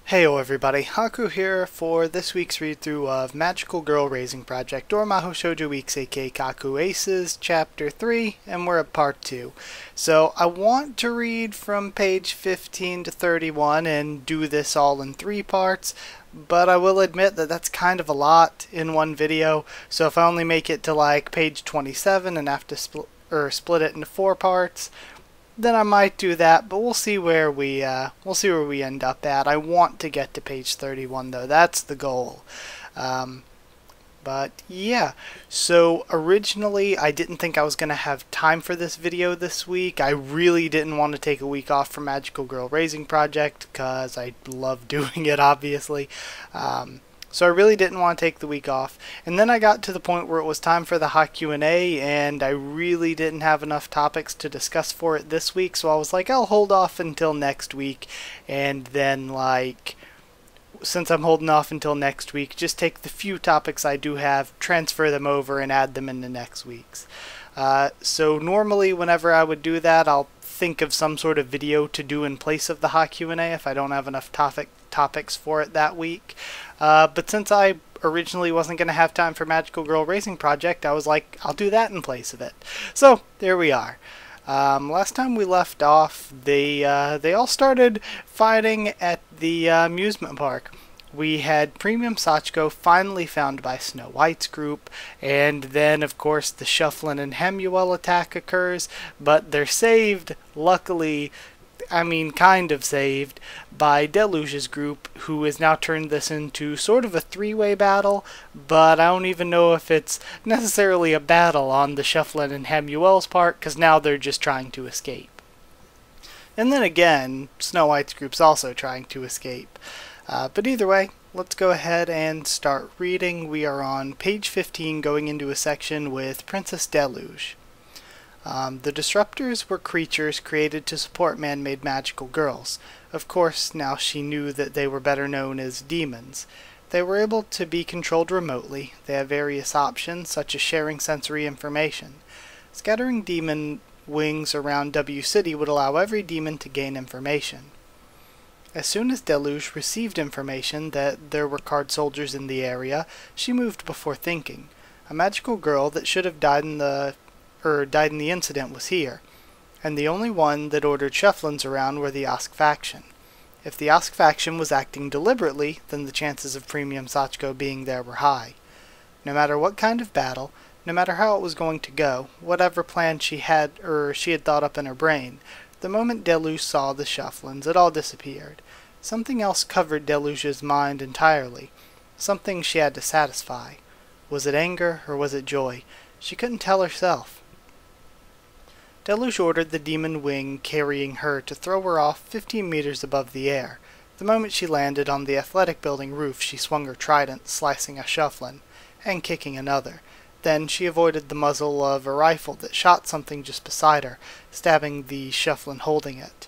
Heyo everybody, Haku here for this week's read-through of Magical Girl Raising Project, or Mahou Shoujo Ikusei Keikaku ACES, Chapter 3, and we're at Part 2. So I want to read from page 15 to 31 and do this all in 3 parts, but I will admit that that's kind of a lot in one video, so if I only make it to like page 27 and have to split it into 4 parts, then I might do that, but we'll see where we end up at. I want to get to page 31 though. That's the goal. But yeah, so originally I didn't think I was going to have time for this video this week. I really didn't want to take a week off from Magical Girl Raising Project because I love doing it, obviously. So I really didn't want to take the week off. And then I got to the point where it was time for the Haku and I really didn't have enough topics to discuss for it this week. So I was like, I'll hold off until next week. And then, like, since I'm holding off until next week, just take the few topics I do have, transfer them over, and add them into next week's. So normally whenever I would do that, I'll think of some sort of video to do in place of the Haku if I don't have enough topics for it that week. But since I originally wasn't going to have time for Magical Girl Raising Project, I was like, I'll do that in place of it. So there we are. Last time we left off, they all started fighting at the amusement park. We had Premium Sachiko finally found by Snow White's group, and then of course the Shufflin and Hemuel attack occurs, but they're saved, luckily, I mean kind of saved, by Deluge's group, who has now turned this into sort of a 3-way battle, but I don't even know if it's necessarily a battle on the Shufflin and Hemuel's part, because now they're just trying to escape. And then again, Snow White's group's also trying to escape. But either way, let's go ahead and start reading. We are on page 15 going into a section with Princess Deluge. The disruptors were creatures created to support man-made magical girls. Of course, now she knew that they were better known as demons. They were able to be controlled remotely. They have various options, such as sharing sensory information. Scattering demon wings around W City would allow every demon to gain information. As soon as Deluge received information that there were card soldiers in the area, she moved before thinking. A magical girl that should have died in the incident was here, and the only one that ordered Shufflins around were the Ask faction. If the Ask faction was acting deliberately, then the chances of Premium Sachiko being there were high. No matter what kind of battle, no matter how it was going to go, whatever plan she had thought up in her brain, the moment Deluge saw the Shufflins, it all disappeared. Something else covered Deluge's mind entirely. Something she had to satisfy. Was it anger, or was it joy? She couldn't tell herself. Deluge ordered the demon wing carrying her to throw her off 15 meters above the air. The moment she landed on the athletic building roof, she swung her trident, slicing a Shufflin, and kicking another. Then she avoided the muzzle of a rifle that shot something just beside her, stabbing the Shufflin holding it.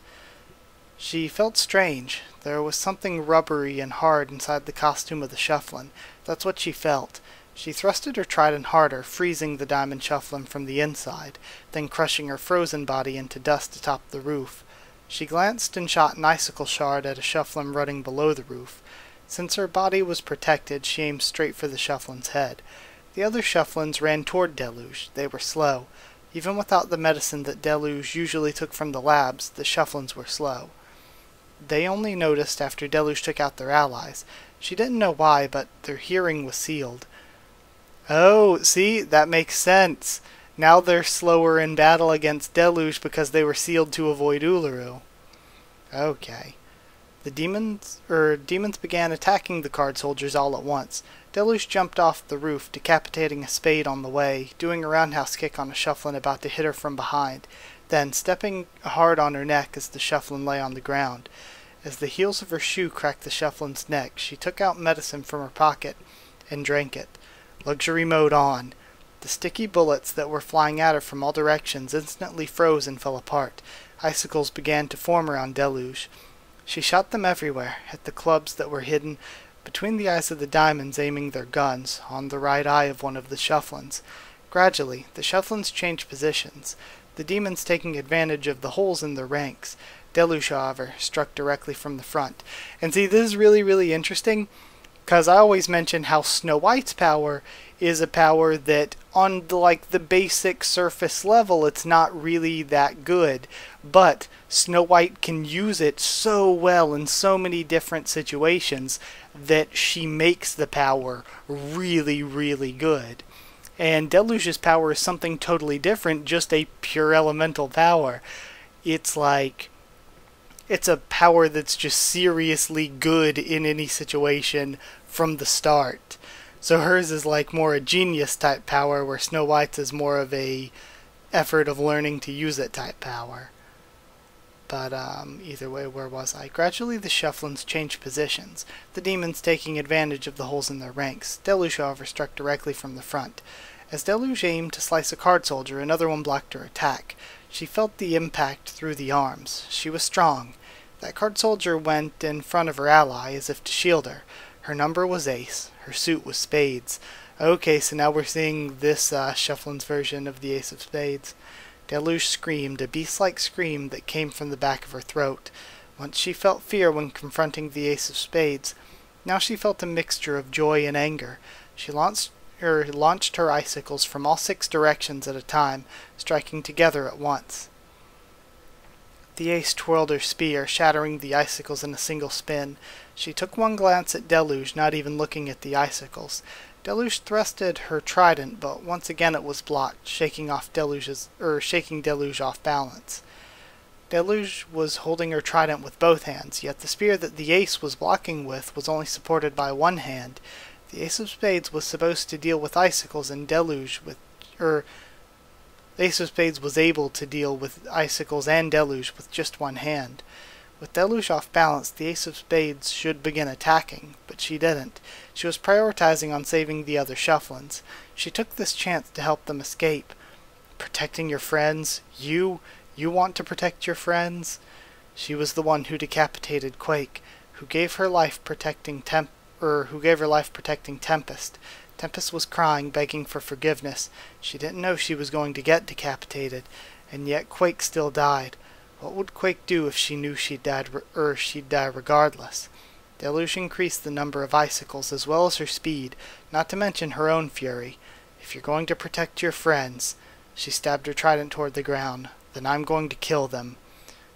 She felt strange. There was something rubbery and hard inside the costume of the Shufflin. That's what she felt. She thrusted her trident harder, freezing the diamond Shufflin from the inside, then crushing her frozen body into dust atop the roof. She glanced and shot an icicle shard at a Shufflin running below the roof. Since her body was protected, she aimed straight for the Shufflin's head. The other Shufflins ran toward Deluge. They were slow. Even without the medicine that Deluge usually took from the labs, the Shufflins were slow. They only noticed after Deluge took out their allies. She didn't know why, but their hearing was sealed. Oh, see, that makes sense. Now they're slower in battle against Deluge because they were sealed to avoid Uluru. Okay. The demons began attacking the card soldiers all at once. Deluge jumped off the roof, decapitating a spade on the way, doing a roundhouse kick on a Shufflin about to hit her from behind, then stepping hard on her neck as the Shufflin lay on the ground. As the heels of her shoe cracked the Shufflin's neck, she took out medicine from her pocket and drank it. Luxury mode on. The sticky bullets that were flying at her from all directions instantly froze and fell apart. Icicles began to form around Deluge. She shot them everywhere, at the clubs that were hidden between the eyes of the diamonds, aiming their guns on the right eye of one of the Shufflins. Gradually, the Shufflins changed positions, the demons taking advantage of the holes in their ranks. Deluge, however, struck directly from the front. And see, this is really, really interesting, because I always mention how Snow White's power is a power that on the basic surface level it's not really that good, but Snow White can use it so well in so many different situations that she makes the power really, really good. And Deluge's power is something totally different, just a pure elemental power. It's like, it's a power that's just seriously good in any situation from the start. So hers is like more a genius type power, where Snow White's is more of a effort of learning to use it type power. But either way, where was I? Gradually the Shufflins changed positions, the demons taking advantage of the holes in their ranks. Deluge, however, struck directly from the front. As Deluge aimed to slice a card soldier, another one blocked her attack. She felt the impact through the arms. She was strong. That card soldier went in front of her ally as if to shield her. Her number was ace. Her suit was spades. Okay, so now we're seeing this Shufflin's version of the ace of spades. Deluge screamed, a beast-like scream that came from the back of her throat. Once she felt fear when confronting the ace of spades. Now she felt a mixture of joy and anger. She launched her icicles from all 6 directions at a time, striking together at once. The ace twirled her spear, shattering the icicles in a single spin. She took one glance at Deluge, not even looking at the icicles. Deluge thrusted her trident, but once again it was blocked, shaking Deluge off balance. Deluge was holding her trident with both hands, yet the spear that the ace was blocking with was only supported by one hand. The ace of spades was supposed to deal with icicles, and the ace of spades was able to deal with icicles and Deluge with just one hand. With Deluge off balance, the ace of spades should begin attacking, but she didn't. She was prioritizing on saving the other Shufflins. She took this chance to help them escape. Protecting your friends? You want to protect your friends? She was the one who decapitated Quake, who gave her life protecting Tempest. Tempest was crying, begging for forgiveness. She didn't know she was going to get decapitated, and yet Quake still died. What would Quake do if she knew she'd die regardless? Deluge increased the number of icicles as well as her speed, not to mention her own fury. If you're going to protect your friends, she stabbed her trident toward the ground, then I'm going to kill them.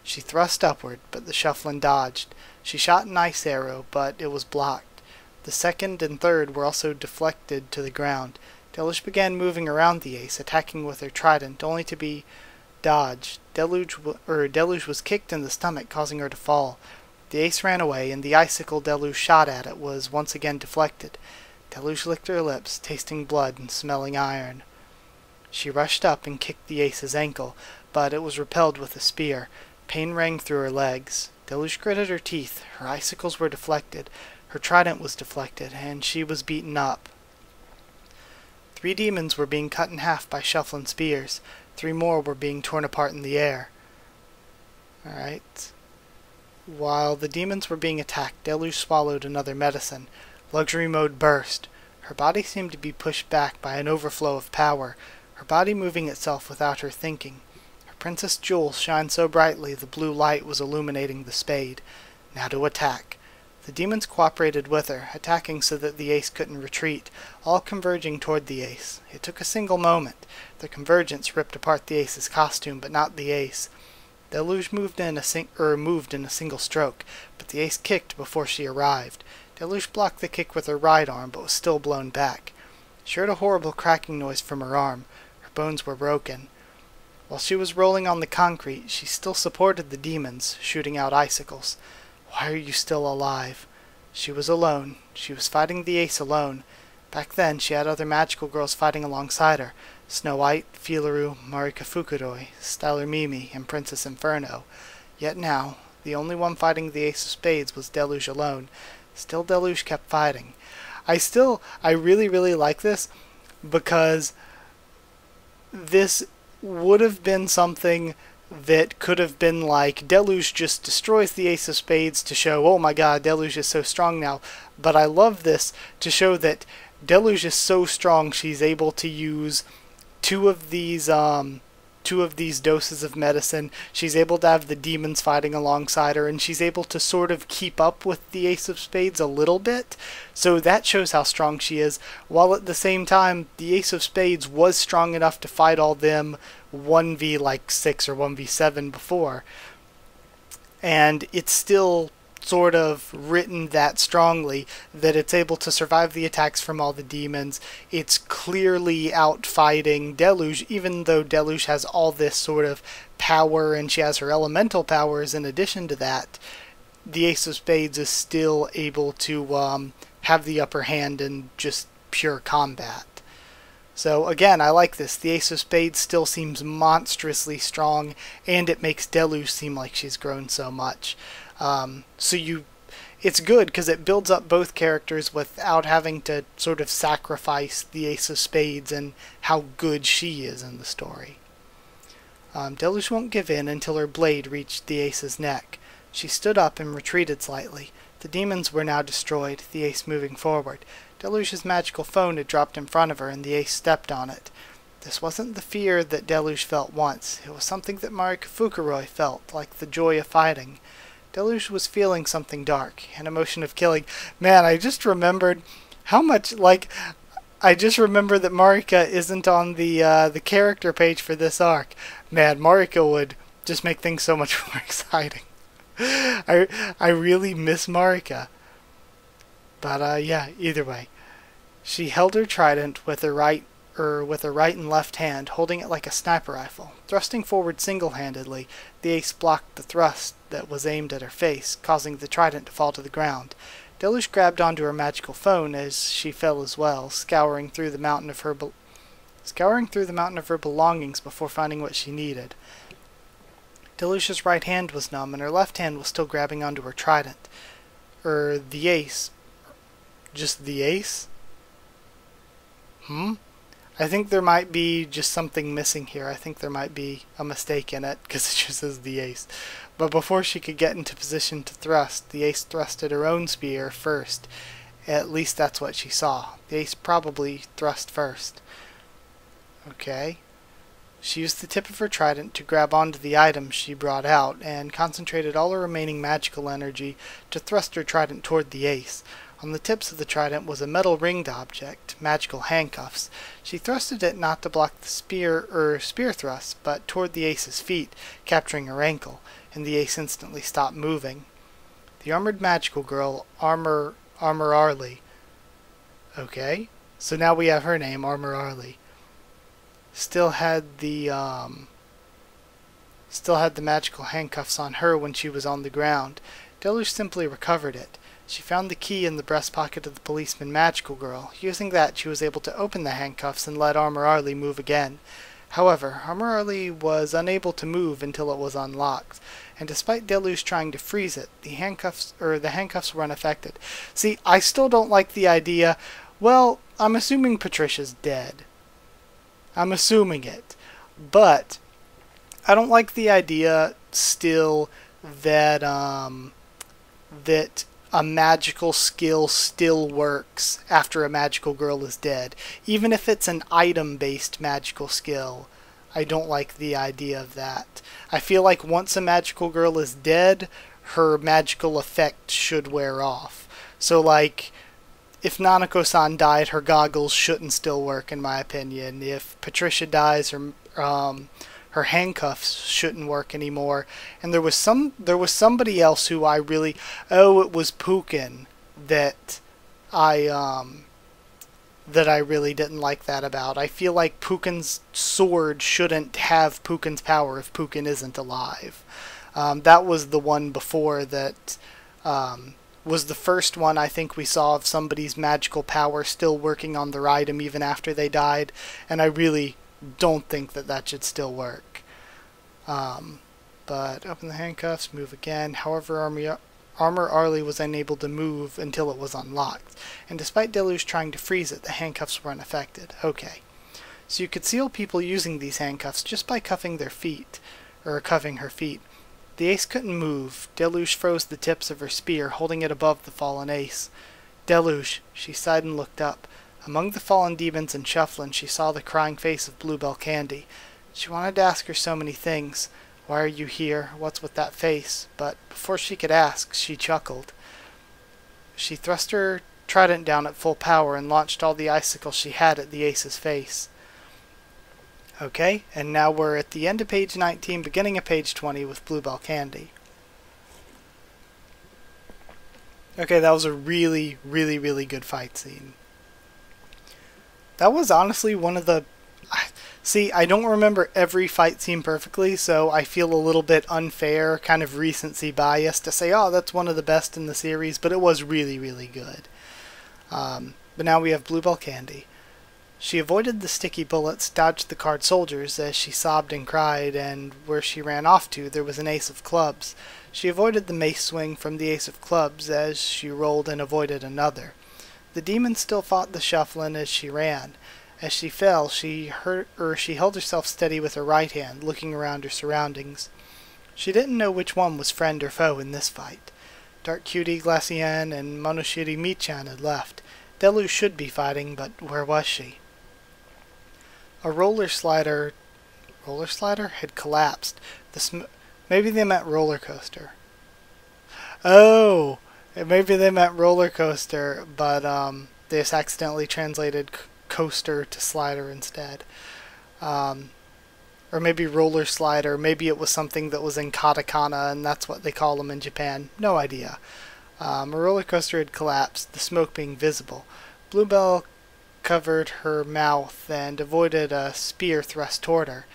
She thrust upward, but the Shufflin dodged. She shot an ice arrow, but it was blocked. The second and third were also deflected to the ground. Deluge began moving around the ace, attacking with her trident, only to be dodged. Deluge was kicked in the stomach, causing her to fall. The ace ran away, and the icicle Deluge shot at it was once again deflected. Deluge licked her lips, tasting blood and smelling iron. She rushed up and kicked the ace's ankle, but it was repelled with a spear. Pain rang through her legs. Deluge gritted her teeth. Her icicles were deflected. Her trident was deflected, and she was beaten up. 3 demons were being cut in half by Shufflin spears. 3 more were being torn apart in the air. Alright. While the demons were being attacked, Deluge swallowed another medicine. Luxury mode burst. Her body seemed to be pushed back by an overflow of power, her body moving itself without her thinking. Her princess jewels shined so brightly the blue light was illuminating the spade. Now to attack. The demons cooperated with her, attacking so that the ace couldn't retreat, all converging toward the ace. It took a single moment. Their convergence ripped apart the ace's costume, but not the ace. Deluge moved in a single stroke, but the ace kicked before she arrived. Deluge blocked the kick with her right arm, but was still blown back. She heard a horrible cracking noise from her arm. Her bones were broken. While she was rolling on the concrete, she still supported the demons, shooting out icicles. Why are you still alive? She was alone. She was fighting the ace alone. Back then, she had other magical girls fighting alongside her. Snow White, Filuru, Marika Fukudoi, Styler Mimi, and Princess Inferno. Yet now, the only one fighting the ace of spades was Deluge alone. Still, Deluge kept fighting. I really, really like this, because this would have been something that could have been like, Deluge just destroys the ace of spades to show, oh my god, Deluge is so strong now. But I love this to show that Deluge is so strong she's able to use 2 of these two of these doses of medicine, she's able to have the demons fighting alongside her, and she's able to sort of keep up with the Ace of Spades a little bit. So that shows how strong she is, while at the same time, the Ace of Spades was strong enough to fight all them 1v like 6 or 1v7 before. And it's still sort of written that strongly that it's able to survive the attacks from all the demons. It's clearly out fighting Deluge, even though Deluge has all this sort of power and she has her elemental powers in addition to that. The Ace of Spades is still able to have the upper hand in just pure combat. So again, I like this. The Ace of Spades still seems monstrously strong, and it makes Deluge seem like she's grown so much. It's good because it builds up both characters without having to sort of sacrifice the Ace of Spades and how good she is in the story. Deluge won't give in until her blade reached the Ace's neck. She stood up and retreated slightly. The demons were now destroyed, the Ace moving forward. Deluge's magical phone had dropped in front of her, and the Ace stepped on it. This wasn't the fear that Deluge felt once. It was something that Marika Fukuroi felt, like the joy of fighting. Deluge was feeling something dark, an emotion of killing. Man, I just remembered how much, I just remember that Marika isn't on the character page for this arc. Man, Marika would just make things so much more exciting. I really miss Marika. But yeah, either way. She held her trident with her right and left hand, holding it like a sniper rifle. Thrusting forward single-handedly, the Ace blocked the thrust that was aimed at her face, causing the trident to fall to the ground. Deluge grabbed onto her magical phone as she fell as well, scouring through the mountain of her belongings before finding what she needed. Deluge's right hand was numb, and her left hand was still grabbing onto her trident. The Ace. Just the Ace? I think there might be just something missing here. I think there might be a mistake in it, because it just says the Ace. But before she could get into position to thrust, the Ace thrusted her own spear first. At least that's what she saw. The Ace probably thrust first. Okay. She used the tip of her trident to grab onto the item she brought out, and concentrated all her remaining magical energy to thrust her trident toward the Ace. On the tips of the trident was a metal ringed object, magical handcuffs. She thrusted it not to block the spear thrust, but toward the Ace's feet, capturing her ankle, and the Ace instantly stopped moving. The armored magical girl, Armor Arlie. Okay, so now we have her name, Armor Arlie. Still had the magical handcuffs on her when she was on the ground. Deluge simply recovered it. She found the key in the breast pocket of the policeman magical girl. Using that, she was able to open the handcuffs and let Armor Arlie move again. However, Armor Arlie was unable to move until it was unlocked, and despite Deluge trying to freeze it, the handcuffs were unaffected. See, I still don't like the idea. Well, I'm assuming Patricia's dead. I'm assuming it. But I don't like the idea still that that a magical skill still works after a magical girl is dead. Even if it's an item-based magical skill, I don't like the idea of that. I feel like once a magical girl is dead, her magical effect should wear off. So like, if Nanako-san died, her goggles shouldn't still work, in my opinion. If Patricia dies, her handcuffs shouldn't work anymore. And there was somebody else who I really, it was Pukin that I really didn't like that about. I feel like Pukin's sword shouldn't have Pukin's power if Pukin isn't alive. That was the one before that was the first one I think we saw of somebody's magical power still working on their item even after they died, and I really don't think that should still work. But open the handcuffs, move again. However, Armor Arlie was unable to move until it was unlocked, and despite Deluge trying to freeze it, the handcuffs were unaffected. Okay. So you could seal people using these handcuffs just by cuffing their feet, or cuffing her feet. The Ace couldn't move. Deluge froze the tips of her spear, holding it above the fallen Ace. Deluge, she sighed and looked up. Among the fallen demons and Shufflin, she saw the crying face of Bluebell Candy. She wanted to ask her so many things. Why are you here? What's with that face? But before she could ask, she chuckled. She thrust her trident down at full power and launched all the icicles she had at the ace's face. Okay, and now we're at the end of page 19, beginning of page 20 with Bluebell Candy. Okay, that was a really, really, really good fight scene. That was honestly one of the... See, I don't remember every fight scene perfectly, so I feel a little bit unfair, kind of recency bias to say, oh, that's one of the best in the series, but it was really, really good. But now we have Bluebell Candy. She avoided the sticky bullets, dodged the card soldiers as she sobbed and cried, and where she ran off to, there was an ace of clubs. She avoided the mace swing from the ace of clubs as she rolled and avoided another. The demon still fought the shufflin' as she ran. As she fell, she held herself steady with her right hand, looking around her surroundings. She didn't know which one was friend or foe in this fight. Dark Cutie, Glacian, and Monoshiri Michan had left. Delu should be fighting, but where was she? A roller slider had collapsed. Maybe they meant roller coaster. Oh, maybe they meant roller coaster, but they just accidentally translated coaster to slider instead. Or maybe roller slider. Maybe it was something that was in katakana, and that's what they call them in Japan. No idea. A roller coaster had collapsed, the smoke being visible. Bluebell covered her mouth and avoided a spear thrust toward her.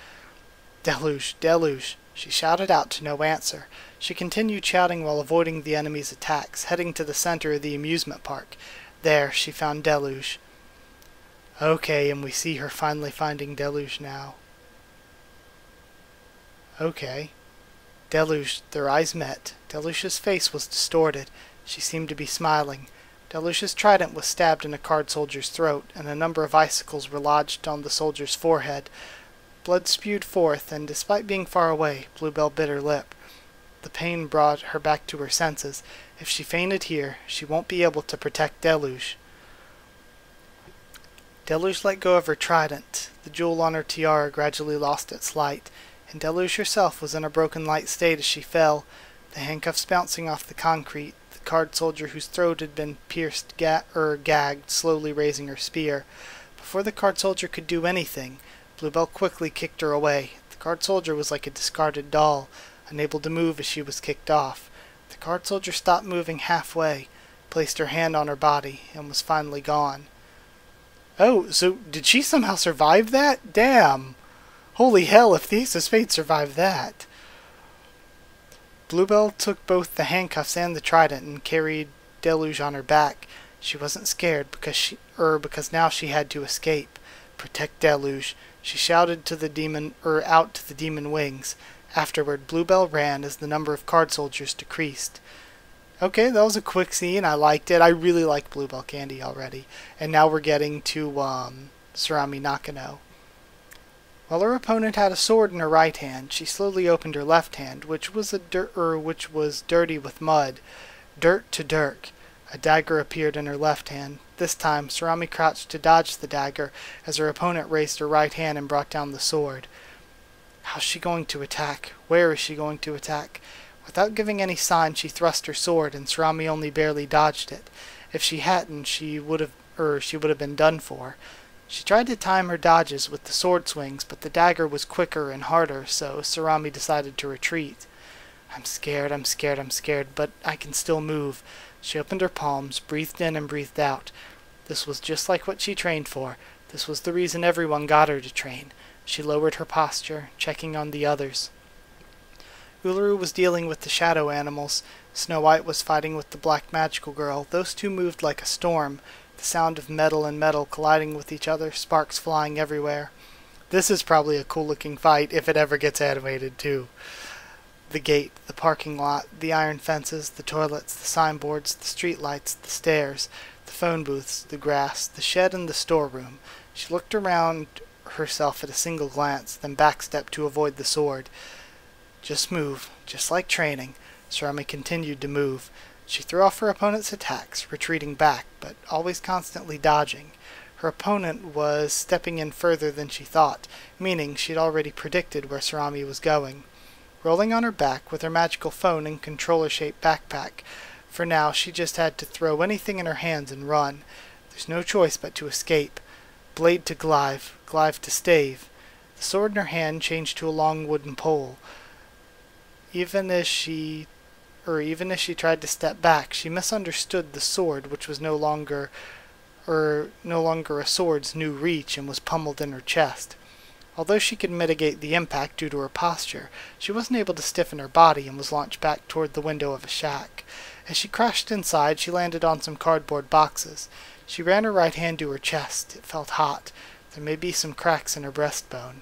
Deluge, deluge, she shouted out to no answer. She continued shouting while avoiding the enemy's attacks, heading to the center of the amusement park. There, she found Deluge. Okay, and we see her finally finding Deluge now. Okay. Deluge, their eyes met. Deluge's face was distorted. She seemed to be smiling. Deluge's trident was stabbed in a card soldier's throat, and a number of icicles were lodged on the soldier's forehead. Blood spewed forth, and despite being far away, Bluebell bit her lip. The pain brought her back to her senses. If she fainted here, she won't be able to protect Deluge. Deluge let go of her trident. The jewel on her tiara gradually lost its light, and Deluge herself was in a broken light state as she fell, the handcuffs bouncing off the concrete, the card soldier whose throat had been pierced gagged, slowly raising her spear. Before the card soldier could do anything, Bluebell quickly kicked her away. The card soldier was like a discarded doll, unable to move as she was kicked off. The card soldier stopped moving halfway, placed her hand on her body, and was finally gone. Oh, so did she somehow survive that? Damn! Holy hell, if the Ace of Spades survived that! Bluebell took both the handcuffs and the trident and carried Deluge on her back. She wasn't scared because now she had to escape. Protect Deluge. She shouted to the demon, out to the demon wings. Afterward, Bluebell ran as the number of card soldiers decreased. Okay, that was a quick scene. I liked it. I really like Bluebell Candy already. And now we're getting to Surami Nakano. While her opponent had a sword in her right hand, she slowly opened her left hand, which was dirty with mud. Dirt to dirt. A dagger appeared in her left hand. This time, Surami crouched to dodge the dagger as her opponent raised her right hand and brought down the sword. How's she going to attack? Where is she going to attack? Without giving any sign, she thrust her sword, and Surami only barely dodged it. If she hadn't, she would have been done for. She tried to time her dodges with the sword swings, but the dagger was quicker and harder, so Surami decided to retreat. I'm scared, but I can still move. She opened her palms, breathed in and breathed out. This was just like what she trained for. This was the reason everyone got her to train. She lowered her posture, checking on the others. Uluru was dealing with the shadow animals. Snow White was fighting with the black magical girl. Those two moved like a storm, the sound of metal and metal colliding with each other, sparks flying everywhere. This is probably a cool-looking fight if it ever gets animated, too. The gate, the parking lot, the iron fences, the toilets, the signboards, the streetlights, the stairs, the phone booths, the grass, the shed, and the storeroom. She looked around herself at a single glance, then backstepped to avoid the sword. Just move, just like training. Surami continued to move. She threw off her opponent's attacks, retreating back, but always constantly dodging. Her opponent was stepping in further than she thought, meaning she'd already predicted where Sarami was going. Rolling on her back with her magical phone and controller-shaped backpack, for now she just had to throw anything in her hands and run. There's no choice but to escape. Blade to glaive, glaive to stave. The sword in her hand changed to a long wooden pole. Even as she tried to step back, she misunderstood the sword, which was no longer a sword's new reach, and was pummeled in her chest. Although she could mitigate the impact due to her posture, she wasn't able to stiffen her body and was launched back toward the window of a shack. As she crashed inside, she landed on some cardboard boxes. She ran her right hand to her chest. It felt hot. There may be some cracks in her breastbone.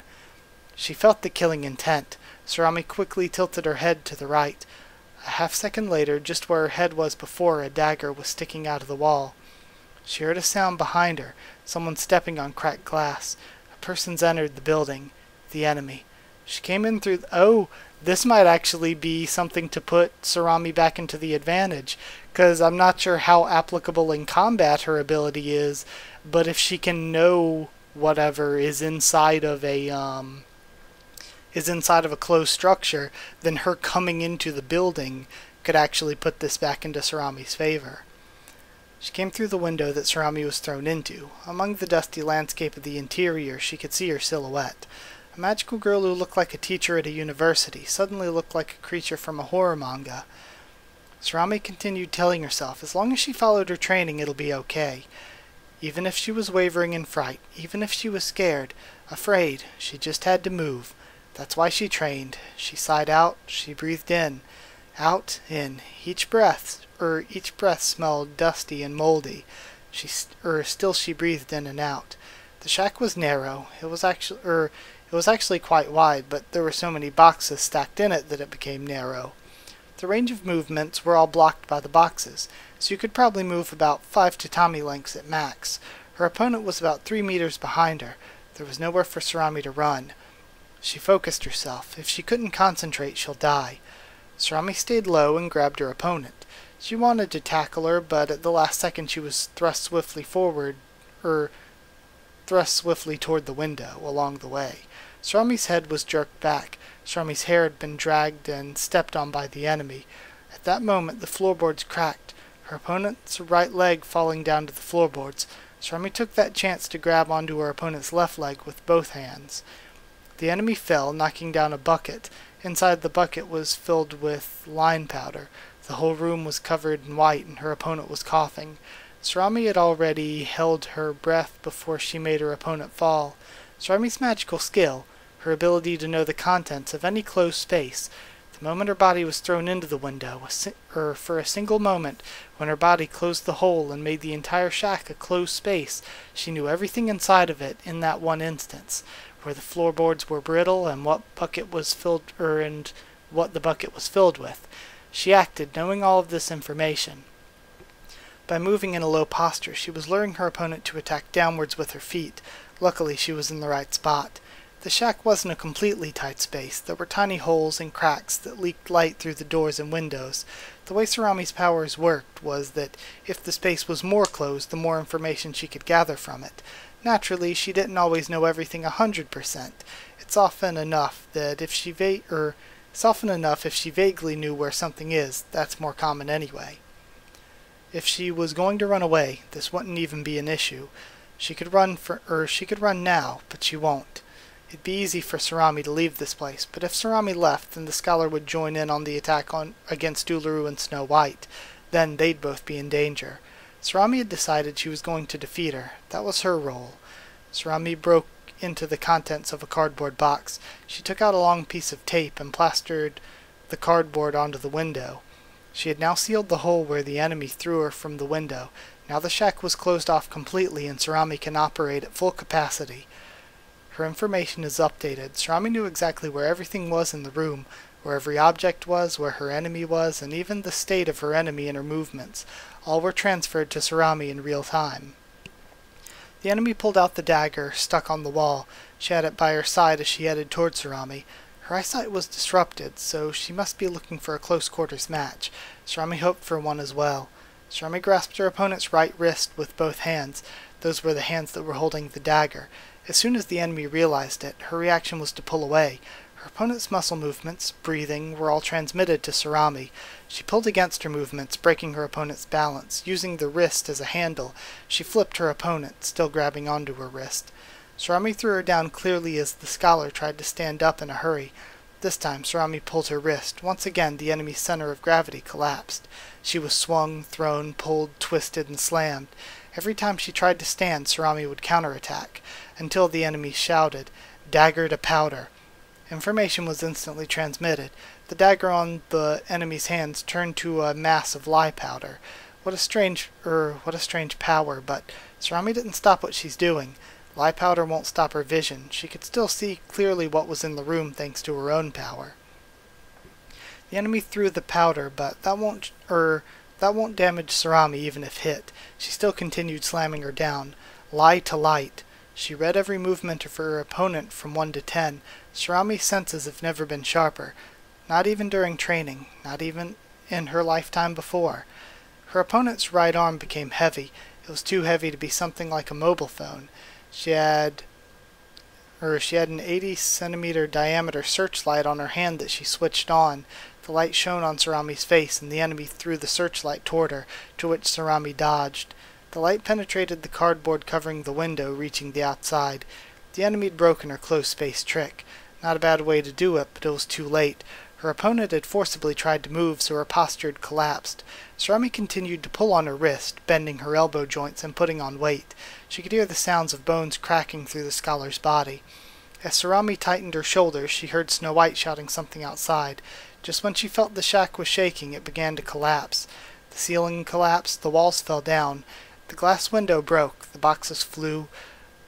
She felt the killing intent. Sarami quickly tilted her head to the right. A half-second later, just where her head was before, a dagger was sticking out of the wall. She heard a sound behind her, someone stepping on cracked glass. A person's entered the building. The enemy. She came in through oh, this might actually be something to put Sarami back into the advantage, because I'm not sure how applicable in combat her ability is, but if she can know whatever is inside of a closed structure, then her coming into the building could actually put this back into Sarami's favor. She came through the window that Sarami was thrown into. Among the dusty landscape of the interior, she could see her silhouette. A magical girl who looked like a teacher at a university suddenly looked like a creature from a horror manga. Sarami continued telling herself, as long as she followed her training, it'll be okay. Even if she was wavering in fright, even if she was scared, afraid, she just had to move. That's why she trained. She sighed out, she breathed in. Out, in. Each breath smelled dusty and moldy. Still she breathed in and out. The shack was narrow. It was actually quite wide, but there were so many boxes stacked in it that it became narrow. The range of movements were all blocked by the boxes, so you could probably move about 5 tatami lengths at max. Her opponent was about 3 meters behind her. There was nowhere for Sarami to run. She focused herself. If she couldn't concentrate, she'll die. Sarami stayed low and grabbed her opponent. She wanted to tackle her, but at the last second she was thrust swiftly toward the window along the way. Sarami's head was jerked back. Sarami's hair had been dragged and stepped on by the enemy. At that moment the floorboards cracked, her opponent's right leg falling down to the floorboards. Sarami took that chance to grab onto her opponent's left leg with both hands. The enemy fell, knocking down a bucket. Inside the bucket was filled with line powder. The whole room was covered in white, and her opponent was coughing. Sarami had already held her breath before she made her opponent fall. Sarami's magical skill, her ability to know the contents of any closed space. The moment her body was thrown into the window, for a single moment, when her body closed the hole and made the entire shack a closed space, she knew everything inside of it in that one instance, where the floorboards were brittle and what the bucket was filled with. She acted, knowing all of this information. By moving in a low posture, she was luring her opponent to attack downwards with her feet. Luckily, she was in the right spot. The shack wasn't a completely tight space. There were tiny holes and cracks that leaked light through the doors and windows. The way Sarami's powers worked was that if the space was more closed, the more information she could gather from it. Naturally, she didn't always know everything 100%. It's often enough if she vaguely knew where something is. That's more common anyway. If she was going to run away, this wouldn't even be an issue. She could run now, but she won't. It'd be easy for Sarami to leave this place, but if Sarami left, then the scholar would join in on the attack against Uluru and Snow White. Then they'd both be in danger. Sarami had decided she was going to defeat her. That was her role. Sarami broke into the contents of a cardboard box. She took out a long piece of tape and plastered the cardboard onto the window. She had now sealed the hole where the enemy threw her from the window. Now the shack was closed off completely and Sarami can operate at full capacity. Her information is updated. Sarami knew exactly where everything was in the room, where every object was, where her enemy was, and even the state of her enemy and her movements. All were transferred to Sarami in real time. The enemy pulled out the dagger, stuck on the wall. She had it by her side as she headed towards Sarami. Her eyesight was disrupted, so she must be looking for a close-quarters match. Sarami hoped for one as well. Sarami grasped her opponent's right wrist with both hands. Those were the hands that were holding the dagger. As soon as the enemy realized it, her reaction was to pull away. Her opponent's muscle movements, breathing, were all transmitted to Sarami. She pulled against her movements, breaking her opponent's balance. Using the wrist as a handle, she flipped her opponent, still grabbing onto her wrist. Sarami threw her down clearly as the scholar tried to stand up in a hurry. This time, Sarami pulled her wrist. Once again, the enemy's center of gravity collapsed. She was swung, thrown, pulled, twisted, and slammed. Every time she tried to stand, Sarami would counterattack, until the enemy shouted, "Dagger to powder." Information was instantly transmitted. The dagger on the enemy's hands turned to a mass of lye powder. What a strange power, but Sarami didn't stop what she's doing. Lye powder won't stop her vision. She could still see clearly what was in the room thanks to her own power. The enemy threw the powder, but that won't damage Sarami even if hit. She still continued slamming her down. Lie to light. She read every movement of her opponent from 1 to 10. Sarami's senses have never been sharper. Not even during training. Not even in her lifetime before. Her opponent's right arm became heavy. It was too heavy to be something like a mobile phone. She had an 80-centimeter diameter searchlight on her hand that she switched on. The light shone on Sarami's face, and the enemy threw the searchlight toward her, to which Sarami dodged. The light penetrated the cardboard covering the window, reaching the outside. The enemy had broken her close-space trick. Not a bad way to do it, but it was too late. Her opponent had forcibly tried to move, so her posture had collapsed. Sarami continued to pull on her wrist, bending her elbow joints and putting on weight. She could hear the sounds of bones cracking through the scholar's body. As Sarami tightened her shoulders, she heard Snow White shouting something outside. Just when she felt the shack was shaking, it began to collapse. The ceiling collapsed, the walls fell down. The glass window broke, the boxes flew,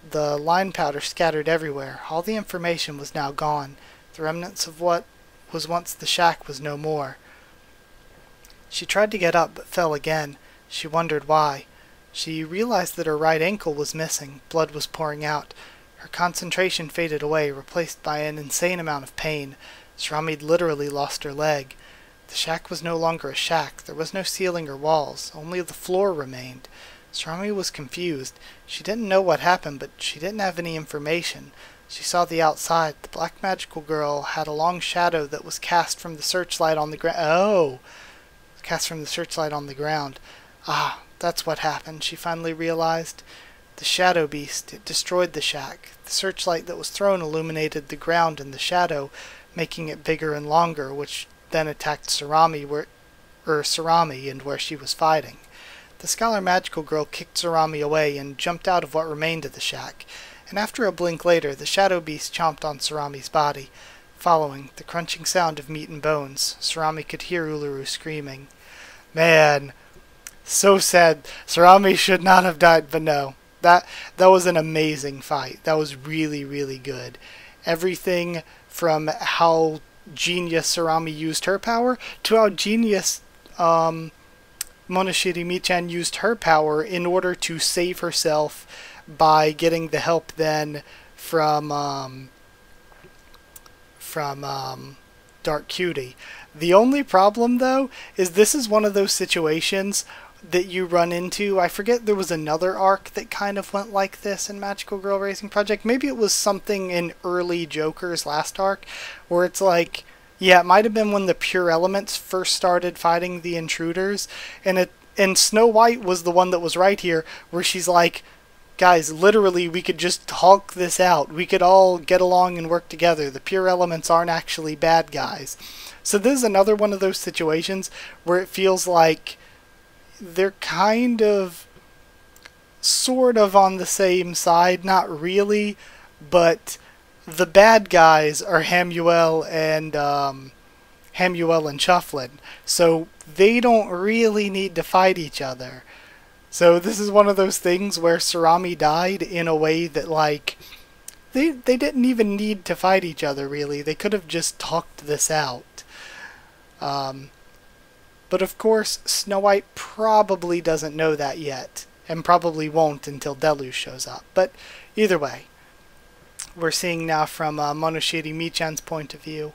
the line powder scattered everywhere. All the information was now gone. The remnants of what was once the shack was no more. She tried to get up, but fell again. She wondered why. She realized that her right ankle was missing. Blood was pouring out. Her concentration faded away, replaced by an insane amount of pain. Sarami had literally lost her leg. The shack was no longer a shack. There was no ceiling or walls. Only the floor remained. Sarami was confused. She didn't know what happened, but she didn't have any information. She saw the outside. The black magical girl had a long shadow that was cast from the searchlight on the ground. Cast from the searchlight on the ground. Ah, that's what happened, she finally realized. The shadow beast, it destroyed the shack. The searchlight that was thrown illuminated the ground and the shadow, making it bigger and longer, which then attacked Sarami and where she was fighting. The scholar magical girl kicked Sarami away and jumped out of what remained of the shack, and after a blink later, the shadow beast chomped on Sarami's body. Following, the crunching sound of meat and bones, Sarami could hear Uluru screaming. Man, so sad. Sarami should not have died, but no. That was an amazing fight. That was really, really good. Everything from how genius Sarami used her power to how genius Monoshiri Michan used her power in order to save herself by getting the help then from Dark Cutie. The only problem, though, is this is one of those situations that you run into. I forget, there was another arc that kind of went like this in Magical Girl Racing Project. Maybe it was something in early Joker's last arc, where it's like, yeah, it might have been when the Pure Elements first started fighting the intruders, and Snow White was the one that was right here, where she's like, guys, literally, we could just talk this out. We could all get along and work together. The Pure Elements aren't actually bad guys. So this is another one of those situations where it feels like they're kind of sort of on the same side, not really, but the bad guys are Hamuel and Shufflin, so they don't really need to fight each other. So this is one of those things where Sarami died in a way that, like, they didn't even need to fight each other, really. They could have just talked this out. But of course, Snow White probably doesn't know that yet, and probably won't until Deluge shows up. But either way, we're seeing now from Monoshiri Michan's point of view.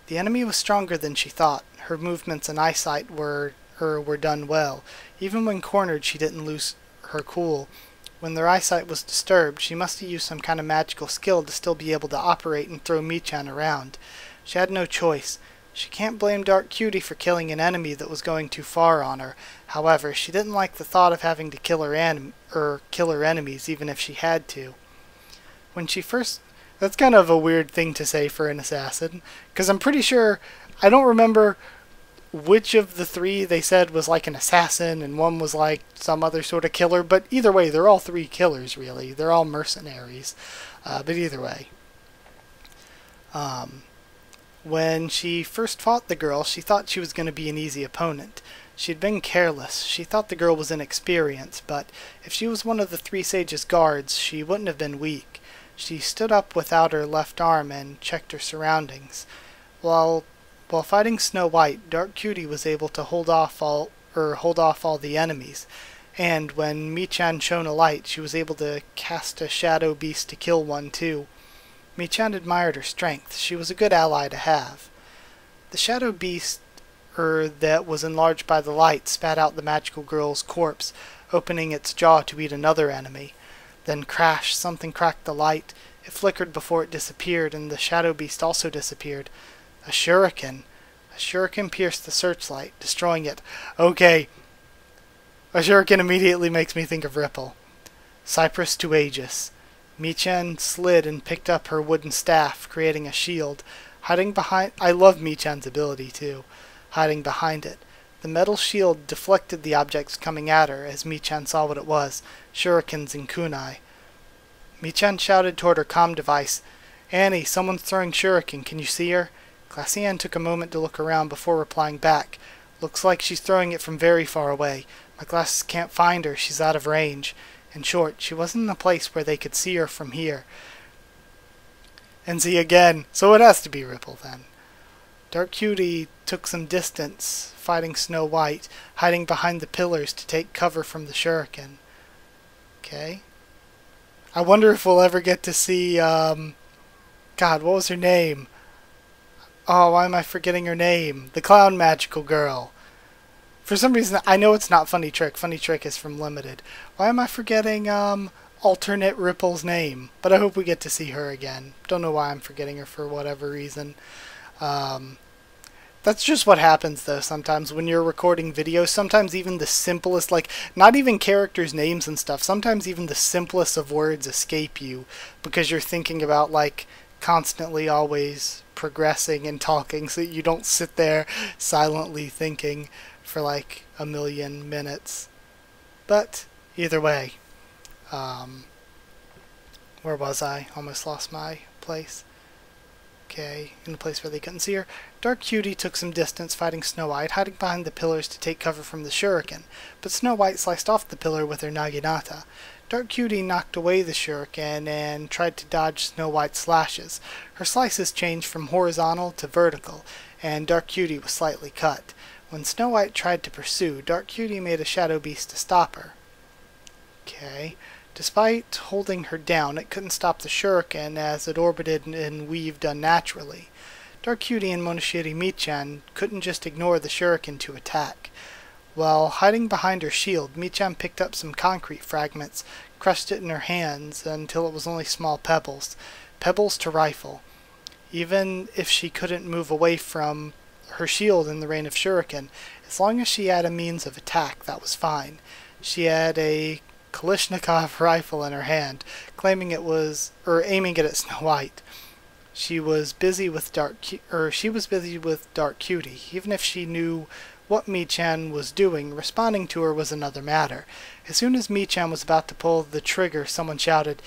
The enemy was stronger than she thought. Her movements and eyesight were were done well. Even when cornered, she didn't lose her cool. When their eyesight was disturbed, she must have used some kind of magical skill to still be able to operate and throw Michan around. She had no choice. She can't blame Dark Cutie for killing an enemy that was going too far on her. However, she didn't like the thought of having to kill her enemies, even if she had to. When she first... That's kind of a weird thing to say for an assassin, because I'm pretty sure... I don't remember which of the three they said was like an assassin and one was like some other sort of killer, but either way, they're all three killers, really. They're all mercenaries. But either way. When she first fought the girl, she thought she was going to be an easy opponent. She'd been careless. She thought the girl was inexperienced, but if she was one of the three sages' guards, she wouldn't have been weak. She stood up without her left arm and checked her surroundings. While fighting Snow White, Dark Cutie was able to hold off all the enemies, and when Michan shone a light, she was able to cast a shadow beast to kill one too. Michan admired her strength. She was a good ally to have. The shadow beast that was enlarged by the light spat out the magical girl's corpse, opening its jaw to eat another enemy. Then crash, something cracked the light. It flickered before it disappeared, and the shadow beast also disappeared. A shuriken. A shuriken pierced the searchlight, destroying it. Okay. A shuriken immediately makes me think of Ripple. Cypress to Aegis. Michan slid and picked up her wooden staff, creating a shield. Hiding behind... I love Michan's ability, too. Hiding behind it. The metal shield deflected the objects coming at her, as Michan saw what it was. Shurikens and kunai. Michan shouted toward her comm device, "Annie, someone's throwing shuriken. Can you see her?" Glacian took a moment to look around before replying back. "Looks like she's throwing it from very far away. My glasses can't find her. She's out of range." In short, she wasn't in a place where they could see her from here. And see again. So it has to be Ripple then. Dark Cutie took some distance, fighting Snow White, hiding behind the pillars to take cover from the shuriken. Okay. I wonder if we'll ever get to see, God, what was her name? Oh, why am I forgetting her name? The clown magical girl. For some reason, I know it's not Funny Trick. Funny Trick is from Limited. Why am I forgetting, alternate Ripple's name? But I hope we get to see her again. Don't know why I'm forgetting her for whatever reason. That's just what happens, though, sometimes when you're recording videos. Sometimes even the simplest, like, not even characters' names and stuff. Sometimes even the simplest of words escape you because you're thinking about, like, constantly always progressing and talking, so you don't sit there silently thinking for like a million minutes. But either way, where was I? Almost lost my place. Okay, in the place where they couldn't see her. Dark Cutie took some distance, fighting Snow White, hiding behind the pillars to take cover from the shuriken, but Snow White sliced off the pillar with her naginata. Dark Cutie knocked away the shuriken and tried to dodge Snow White's slashes. Her slices changed from horizontal to vertical, and Dark Cutie was slightly cut. When Snow White tried to pursue, Dark Cutie made a shadow beast to stop her. Okay. Despite holding her down, it couldn't stop the shuriken as it orbited and weaved unnaturally. Dark Cutie and Monoshiri Michan couldn't just ignore the shuriken to attack. While hiding behind her shield, Michan picked up some concrete fragments, crushed it in her hands until it was only small pebbles. Pebbles to rifle. Even if she couldn't move away from her shield in the rain of shuriken, as long as she had a means of attack, that was fine. She had a Kalashnikov rifle in her hand, aiming it at Snow White. She was busy with Dark Cutie. Even if she knew what Michan was doing, responding to her was another matter. As soon as Michan was about to pull the trigger, someone shouted,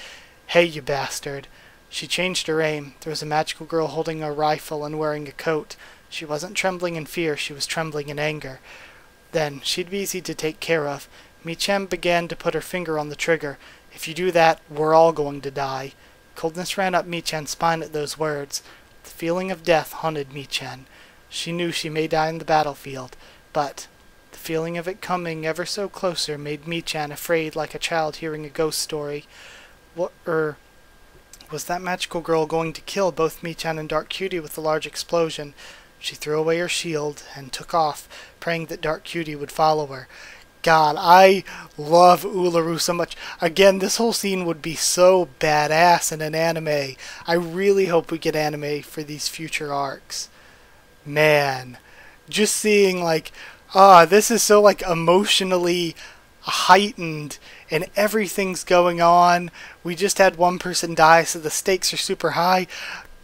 "Hey, you bastard!" She changed her aim. There was a magical girl holding a rifle and wearing a coat. She wasn't trembling in fear, she was trembling in anger. Then, she'd be easy to take care of. Michan began to put her finger on the trigger. "If you do that, we're all going to die." Coldness ran up Michan's spine at those words. The feeling of death haunted Michan. She knew she may die in the battlefield, but the feeling of it coming ever so closer made Michan afraid like a child hearing a ghost story. Was that magical girl going to kill both Michan and Dark Cutie with the large explosion? She threw away her shield and took off, praying that Dark Cutie would follow her. God, I love Uluru so much. Again, this whole scene would be so badass in an anime. I really hope we get anime for these future arcs. Man, just seeing like, this is so like emotionally heightened and everything's going on. We just had one person die, so the stakes are super high.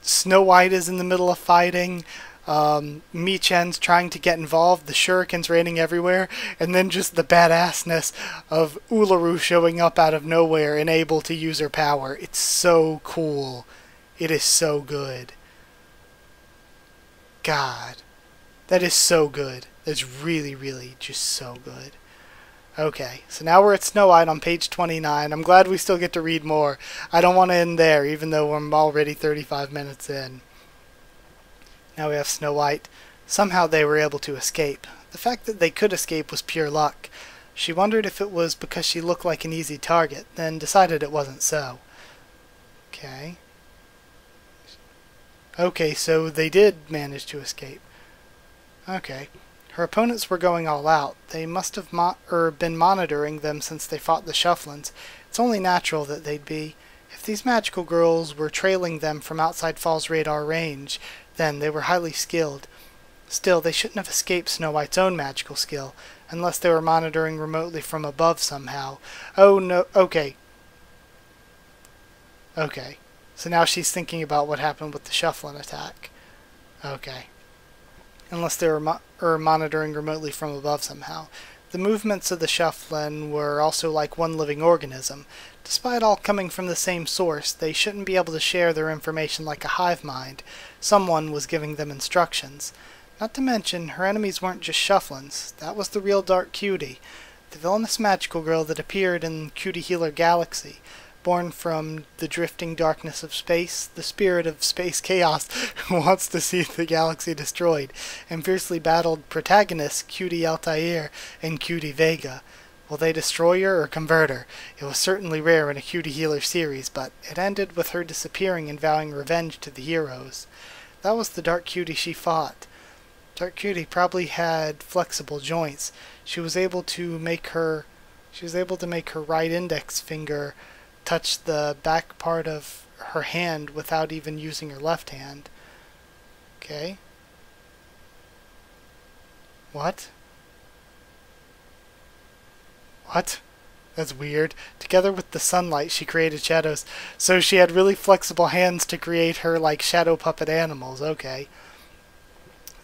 Snow White is in the middle of fighting. Mi-chan's trying to get involved, the shuriken's raining everywhere, and then just the badassness of Uluru showing up out of nowhere and able to use her power. It's so cool. It is so good. God, that is so good. That's really, really just so good. Okay, so now we're at Snow White on page 29. I'm glad we still get to read more. I don't want to end there, even though I'm already 35 minutes in. Now we have Snow White. Somehow they were able to escape. The fact that they could escape was pure luck. She wondered if it was because she looked like an easy target, then decided it wasn't so. Okay. Okay, so they did manage to escape. Okay. Her opponents were going all out. They must have been monitoring them since they fought the Shufflins. It's only natural that they'd be. If these magical girls were trailing them from outside Fall's radar range, then they were highly skilled. Still, they shouldn't have escaped Snow White's own magical skill, unless they were monitoring remotely from above somehow. Oh no, okay. Okay. So now she's thinking about what happened with the Shufflin attack. Okay. Unless they were monitoring remotely from above somehow. The movements of the Shufflin were also like one living organism. Despite all coming from the same source, they shouldn't be able to share their information like a hive mind. Someone was giving them instructions. Not to mention, her enemies weren't just Shufflins. That was the real Dark Cutie, the villainous magical girl that appeared in Cutie Healer Galaxy. Born from the drifting darkness of space, the spirit of space chaos who wants to see the galaxy destroyed, and fiercely battled protagonists Cutie Altair and Cutie Vega. Will they destroy her or convert her? It was certainly rare in a Cutie Healer series, but it ended with her disappearing and vowing revenge to the heroes. That was the Dark Cutie she fought. Dark Cutie probably had flexible joints. She was able to make her right index finger touch the back part of her hand without even using her left hand. Okay. What? What? That's weird. Together with the sunlight, she created shadows. So she had really flexible hands to create her, like, shadow puppet animals. Okay.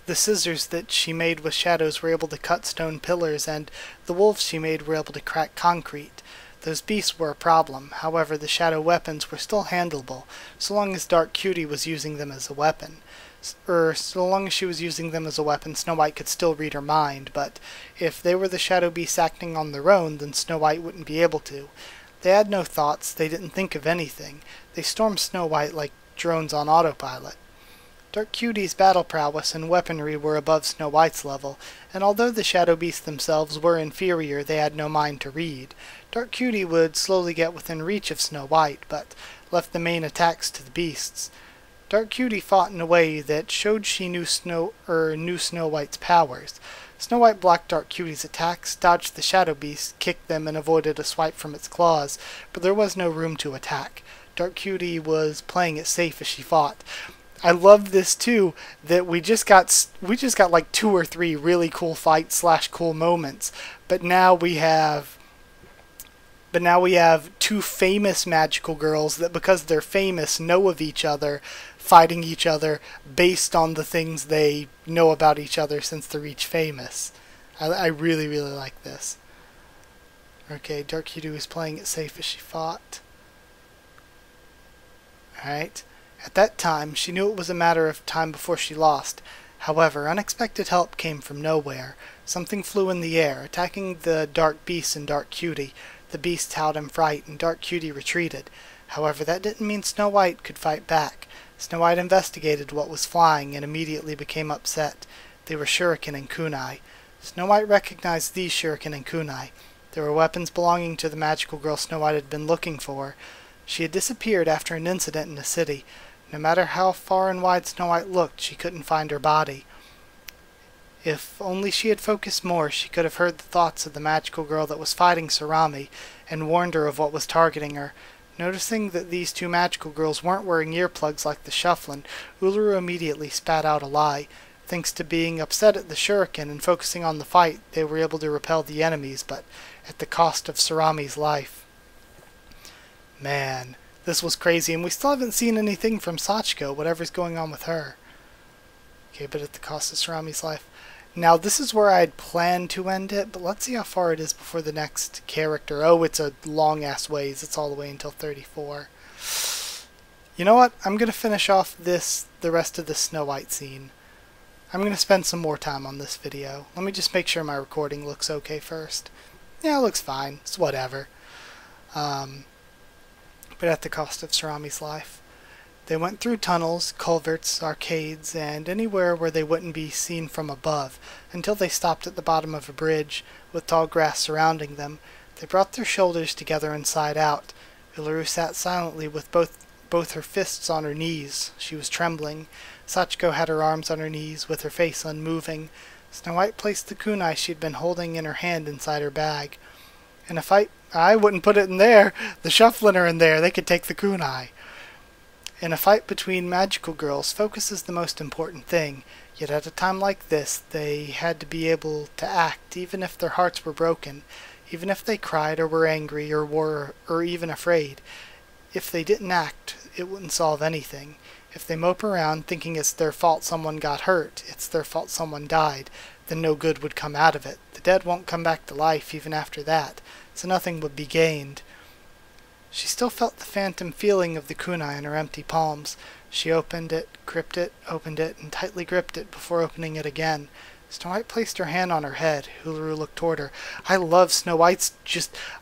The scissors that she made with shadows were able to cut stone pillars, and the wolves she made were able to crack concrete. Those beasts were a problem. However, the shadow weapons were still handleable, so long as Dark Cutie was using them as a weapon. So long as she was using them as a weapon, Snow White could still read her mind, but if they were the shadow beasts acting on their own, then Snow White wouldn't be able to. They had no thoughts, they didn't think of anything. They stormed Snow White like drones on autopilot. Dark Cutie's battle prowess and weaponry were above Snow White's level, and although the shadow beasts themselves were inferior, they had no mind to read. Dark Cutie would slowly get within reach of Snow White, but left the main attacks to the beasts. Dark Cutie fought in a way that showed she knew Snow White's powers. Snow White blocked Dark Cutie's attacks, dodged the shadow beasts, kicked them, and avoided a swipe from its claws, but there was no room to attack. Dark Cutie was playing it safe as she fought. I love this too, that we just got like 2 or 3 really cool fights / cool moments, but now we have 2 famous magical girls that, because they're famous, know of each other, fighting each other based on the things they know about each other since they're each famous. I really, really like this. Okay, Dark Cutie was playing it safe as she fought. Alright. At that time, she knew it was a matter of time before she lost. However, unexpected help came from nowhere. Something flew in the air, attacking the Dark Beast and Dark Cutie. The beast howled in fright, and Dark Cutie retreated. However, that didn't mean Snow White could fight back. Snow White investigated what was flying and immediately became upset. They were shuriken and kunai. Snow White recognized these shuriken and kunai. They were weapons belonging to the magical girl Snow White had been looking for. She had disappeared after an incident in the city. No matter how far and wide Snow White looked, she couldn't find her body. If only she had focused more, she could have heard the thoughts of the magical girl that was fighting Sarami and warned her of what was targeting her. Noticing that these two magical girls weren't wearing earplugs like the Shufflin, Uluru immediately spat out a lie. Thanks to being upset at the shuriken and focusing on the fight, they were able to repel the enemies, but at the cost of Sarami's life. Man, this was crazy, and we still haven't seen anything from Sachiko, whatever's going on with her. Okay, but at the cost of Sarami's life. Now, this is where I'd planned to end it, but let's see how far it is before the next character. Oh, it's a long-ass ways. It's all the way until 34. You know what? I'm going to finish off the rest of the Snow White scene. I'm going to spend some more time on this video. Let me just make sure my recording looks okay first. Yeah, it looks fine. It's whatever. But at the cost of Sarami's life. They went through tunnels, culverts, arcades, and anywhere where they wouldn't be seen from above, until they stopped at the bottom of a bridge, with tall grass surrounding them. They brought their shoulders together inside out. Uluru sat silently with both her fists on her knees. She was trembling. Sachiko had her arms on her knees, with her face unmoving. Snow White placed the kunai she had been holding in her hand inside her bag. In a fight, I wouldn't put it in there. The Shufflin are in there. They could take the kunai. In a fight between magical girls, focus is the most important thing, yet at a time like this, they had to be able to act even if their hearts were broken, even if they cried or were angry or even afraid. If they didn't act, it wouldn't solve anything. If they mope around thinking it's their fault someone got hurt, it's their fault someone died, then no good would come out of it. The dead won't come back to life even after that, so nothing would be gained. She still felt the phantom feeling of the kunai in her empty palms. She opened it, gripped it, opened it, and tightly gripped it before opening it again. Snow White placed her hand on her head. Uluru looked toward her. I love Snow White's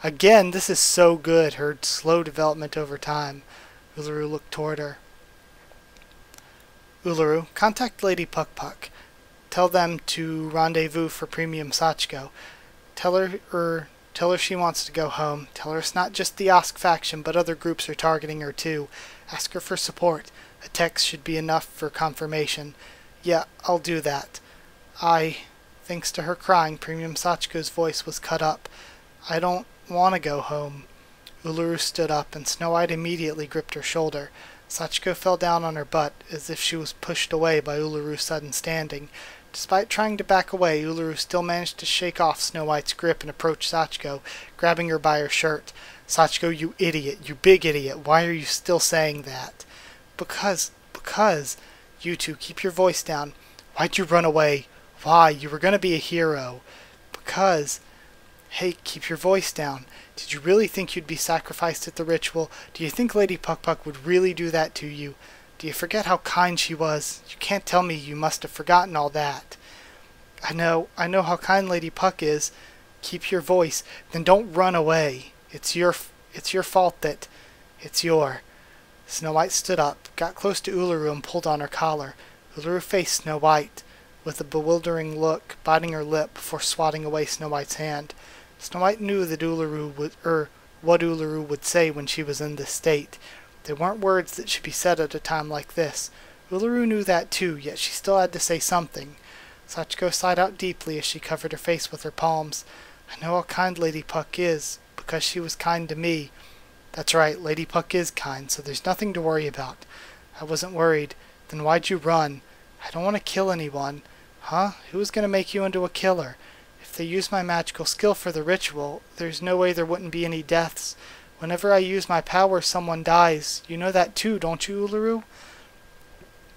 again, this is so good, her slow development over time. Uluru looked toward her. Uluru, contact Lady Puck Puck. Tell them to rendezvous for Premium Sachiko. Tell her she wants to go home. Tell her it's not just the Osk faction, but other groups are targeting her too. Ask her for support. A text should be enough for confirmation. Yeah, I'll do that. Thanks to her crying, Premium Sachiko's voice was cut up. I don't want to go home. Uluru stood up, and Snow White immediately gripped her shoulder. Sachiko fell down on her butt, as if she was pushed away by Uluru's sudden standing. Despite trying to back away, Uluru still managed to shake off Snow White's grip and approach Sachiko, grabbing her by her shirt. Sachiko, you idiot, you big idiot, why are you still saying that? Because, you two, keep your voice down. Why'd you run away? Why? You were gonna be a hero. Because, hey, keep your voice down. Did you really think you'd be sacrificed at the ritual? Do you think Lady Puck Puck would really do that to you? Do you forget how kind she was? You can't tell me you must have forgotten all that. I know how kind Lady Puck is. Keep your voice. Then don't run away. It's your fault that it's your. Snow White stood up, got close to Uluru and pulled on her collar. Uluru faced Snow White with a bewildering look, biting her lip before swatting away Snow White's hand. Snow White knew that what Uluru would say when she was in this state. They weren't words that should be said at a time like this. Uluru knew that too, yet she still had to say something. Sachiko sighed out deeply as she covered her face with her palms. I know how kind Lady Puck is, because she was kind to me. That's right, Lady Puck is kind, so there's nothing to worry about. I wasn't worried. Then why'd you run? I don't want to kill anyone. Huh? Who's going to make you into a killer? If they use my magical skill for the ritual, there's no way there wouldn't be any deaths. Whenever I use my power, someone dies. You know that too, don't you, Uluru?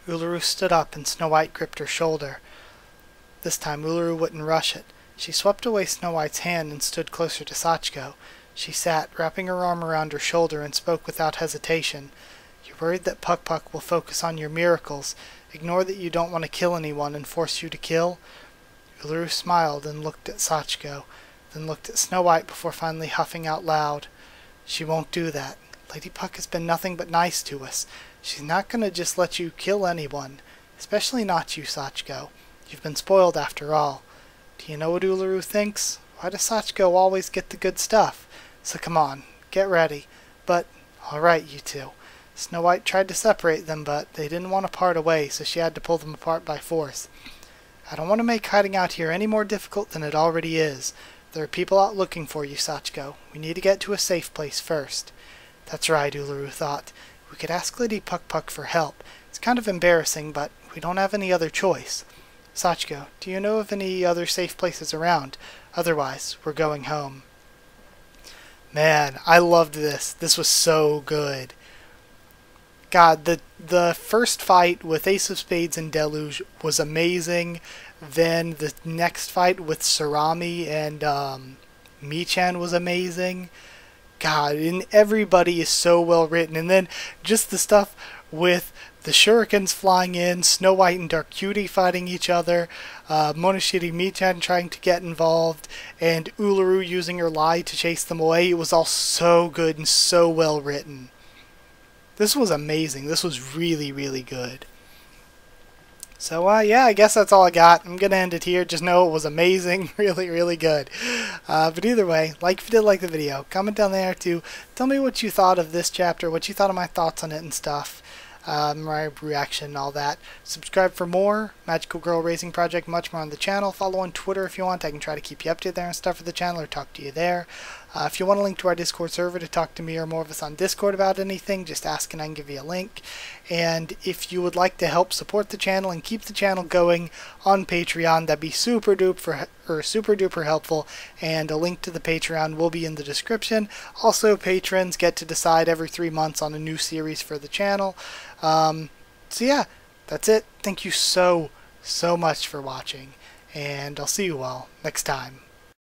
Uluru stood up and Snow White gripped her shoulder. This time Uluru wouldn't rush it. She swept away Snow White's hand and stood closer to Sachiko. She sat, wrapping her arm around her shoulder, and spoke without hesitation. You're worried that Puck Puck will focus on your miracles, ignore that you don't want to kill anyone, and force you to kill? Uluru smiled and looked at Sachiko, then looked at Snow White before finally huffing out loud. She won't do that. Lady Puck has been nothing but nice to us. She's not going to just let you kill anyone, especially not you, Sachiko. You've been spoiled after all. Do you know what Uluru thinks? Why does Sachiko always get the good stuff? So come on, get ready. But, alright, you two. Snow White tried to separate them, but they didn't want to part away, so she had to pull them apart by force. I don't want to make hiding out here any more difficult than it already is. There are people out looking for you, Sachiko. We need to get to a safe place first. That's right, Uluru thought. We could ask Lady Puck-Puck for help. It's kind of embarrassing, but we don't have any other choice. Sachiko, do you know of any other safe places around? Otherwise, we're going home. Man, I loved this. This was so good. God, the first fight with Ace of Spades and Deluge was amazing. Then the next fight with Sarami and Michan was amazing. God, and everybody is so well written. And then just the stuff with the shurikens flying in, Snow White and Dark Cutie fighting each other, Monoshiri Michan trying to get involved, and Uluru using her lie to chase them away. It was all so good and so well written. This was amazing. This was really, really good. So, yeah, I guess that's all I got. I'm going to end it here. Just know it was amazing. Really, really good. But either way, like if you did like the video, comment down there to tell me what you thought of this chapter, what you thought of my thoughts on it and stuff. My reaction and all that. Subscribe for more Magical Girl Raising Project, much more on the channel. Follow on Twitter if you want. I can try to keep you updated there and stuff for the channel or talk to you there. If you want a link to our Discord server to talk to me or more of us on Discord about anything, just ask and I can give you a link. And if you would like to help support the channel and keep the channel going on Patreon, that'd be super duper helpful, and a link to the Patreon will be in the description. Also, patrons get to decide every 3 months on a new series for the channel. So yeah, that's it. Thank you so much for watching, and I'll see you all next time.